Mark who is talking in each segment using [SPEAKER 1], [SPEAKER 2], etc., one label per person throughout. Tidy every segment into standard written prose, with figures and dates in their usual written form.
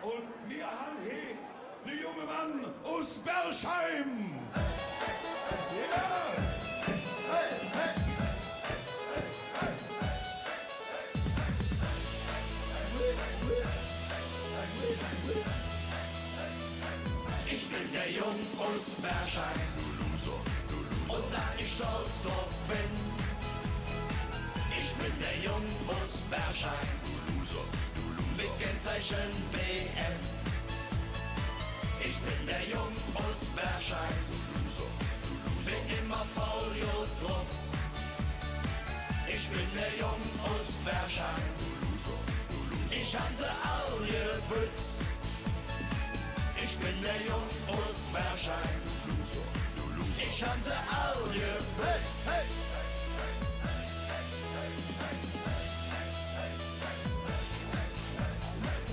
[SPEAKER 1] Und wir haben hier den jungen Mann aus Bergheim. Ja. Hey, hey.
[SPEAKER 2] Ich bin der Jung aus Bergheim und da ich stolz drauf bin. Ich bin der Jung aus Bergheim mit Kennzeichen BM. Ich bin der Jung aus Bergheim, bin immer voll drauf. Ich bin der Jung aus Bergheim, ich hatte all gebützt. Ich bin der Jung aus Bergheim, ich hatte all gebützt. Hey.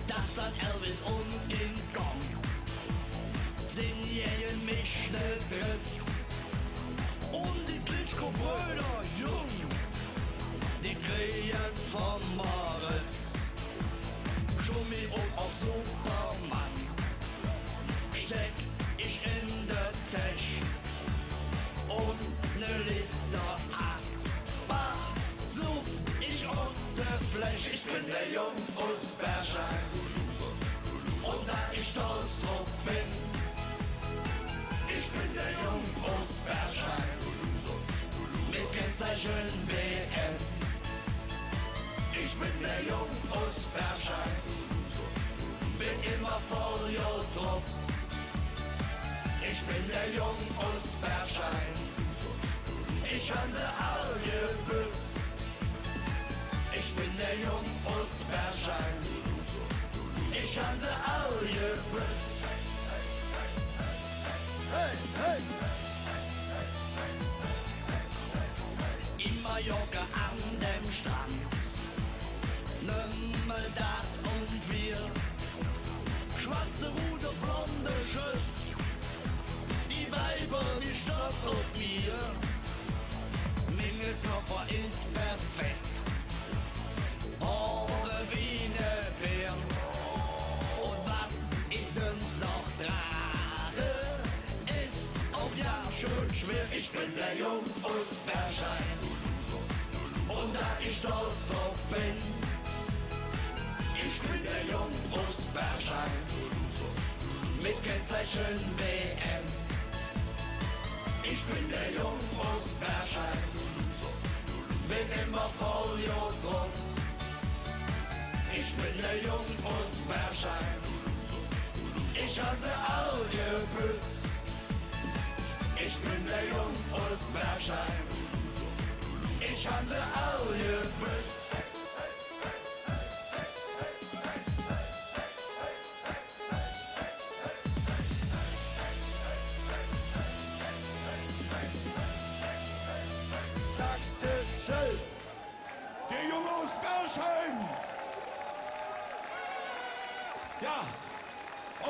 [SPEAKER 2] Das hat Elvis und King Kong, sind jähen mich ne Driss. Und die Klitschko-Brüder jung, die kriegen vom Morris. Schummi und auch Superman steck ich in der Tech und ne Liter Asbach suff ich aus der Fläche. Ich bin der Jung aus Bergheim und da ich stolz drauf bin. Ich bin der Jung aus Bergheim mit Kennzeichen BM. Ich bin der Jung aus Bergheim, bin immer voll drauf. Ich bin der Jung aus Bergheim, ich hatte all gebützt. Ich bin der Jung aus Bergheim, ich hatte all gebützt. Hey, hey. In Mallorca an dem Strand, nimmel das und wir, schwarze Ruder, blonde Schütz, die Weiber, die stoppt auf mir. Mingelkörper ist perfekt, Haare wie ne Bär. Und was ich sonst noch trage, ist auch ja schön schwer. Ich bin der Jung aus Bergheim und da ich stolz drauf bin. Ich bin der Jung aus Bergheim mit Kennzeichen BM. Ich bin der Jung aus Bergheim, bin immer voll drauf. Ich bin der Jung aus Bergheim, ich hatte all gebützt. Ich bin der Jung aus Bergheim, ich hatte all gebützt.
[SPEAKER 1] Der Junge aus Bergheim. Ja,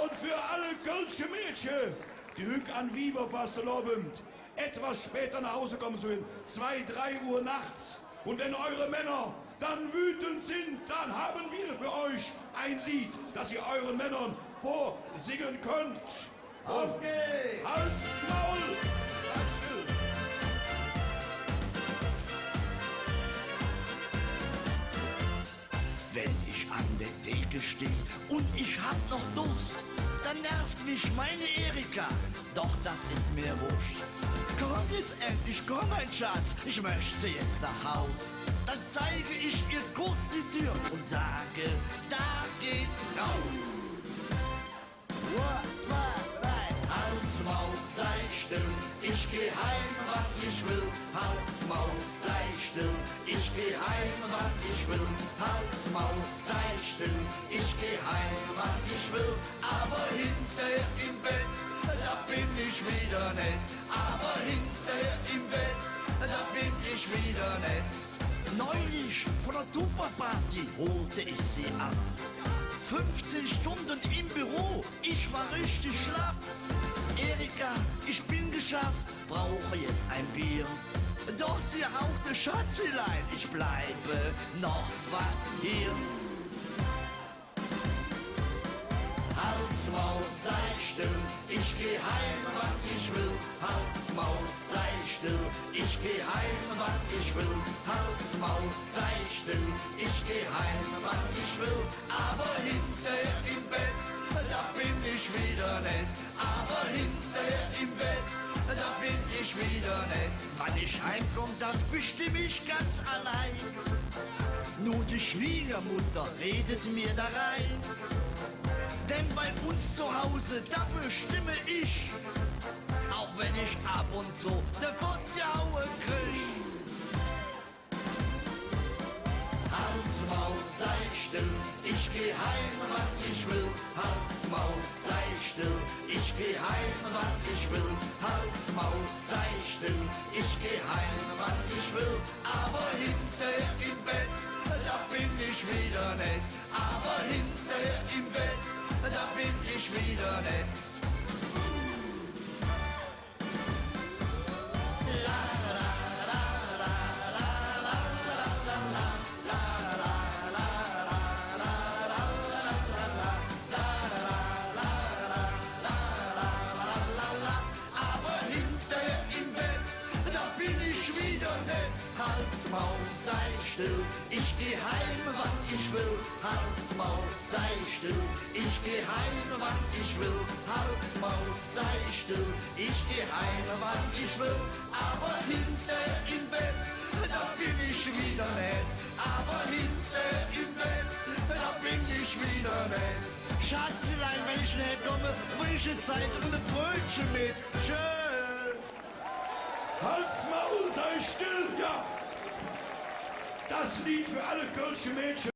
[SPEAKER 1] und für alle kölsche Mädchen, die Hück an Wieber Fastelovend, etwas später nach Hause kommen sollen, 2, 3 Uhr nachts. Und wenn eure Männer dann wütend sind, dann haben wir für euch ein Lied, das ihr euren Männern vorsingen könnt. Auf geht's! Halt's Maul! Halt still!
[SPEAKER 2] Wenn ich an der Theke steh und ich hab noch Durst, dann nervt mich meine Erika, doch das ist mir wurscht. Komm jetzt endlich, komm mein Schatz, ich möchte jetzt nach Haus. Dann zeige ich ihr kurz die Tür und sage, da geht's raus. 1, 2, 3, Halt's Maul, sei still, ich geh heim, wann ich will. Halt's Maul, sei still, ich geh heim, wann ich will. Halt's Maul, sei still, ich geh heim, wann ich will. Aber hinterher im Bett, da bin ich wieder nett. Aber hinterher im Bett, da bin ich wieder nett. Neulich von der Tupperparty holte ich sie ab. 15 Stunden im Büro, ich war richtig schlapp. Erika, ich bin geschafft, brauche jetzt ein Bier. Doch sie hauchte Schatzelein, ich bleibe noch was hier. geh heim, wann ich will, halt's Maul, sei still. Ich geh heim, wann ich will, halt's Maul, sei still. Ich geh heim, wann ich will, aber hinterher im Bett, da bin ich wieder nett. Aber hinterher im Bett, da bin ich wieder nett. Wann ich heimkomm, das bestimm ich ganz allein. Nur die Schwiegermutter redet mir da rein. Denn bei uns zu Hause, da bestimme ich, auch wenn ich ab und zu de Pottjaue krieg. Halt's Maul, sei still, ich geh heim, wann ich will. Halt's Maul, sei still, ich geh heim, wann ich will. Halt's Maul, sei still, ich geh heim, wann ich will. Aber hinterher im Bett, da bin ich wieder nett. Aber hinterher im Bett, da bin ich wieder nett. Aber hinterher im Bett, da bin ich wieder nett. Halt's Maul, sei still, ich geh heim, wann ich will. Halt's Maul, sei still, ich geh heim, wann ich will. Halt's Maul, sei still, ich geh heim, wann ich will. Aber hinterher im Bett, da bin ich wieder nett. Aber hinterher im Bett, da bin ich wieder nett. Schatzelein, wenn ich nicht komme, frische Zeit und ein Brötchen mit. Schön.
[SPEAKER 1] Halt's Maul, sei still, ja! Das Lied für alle Kölsche Mädchen.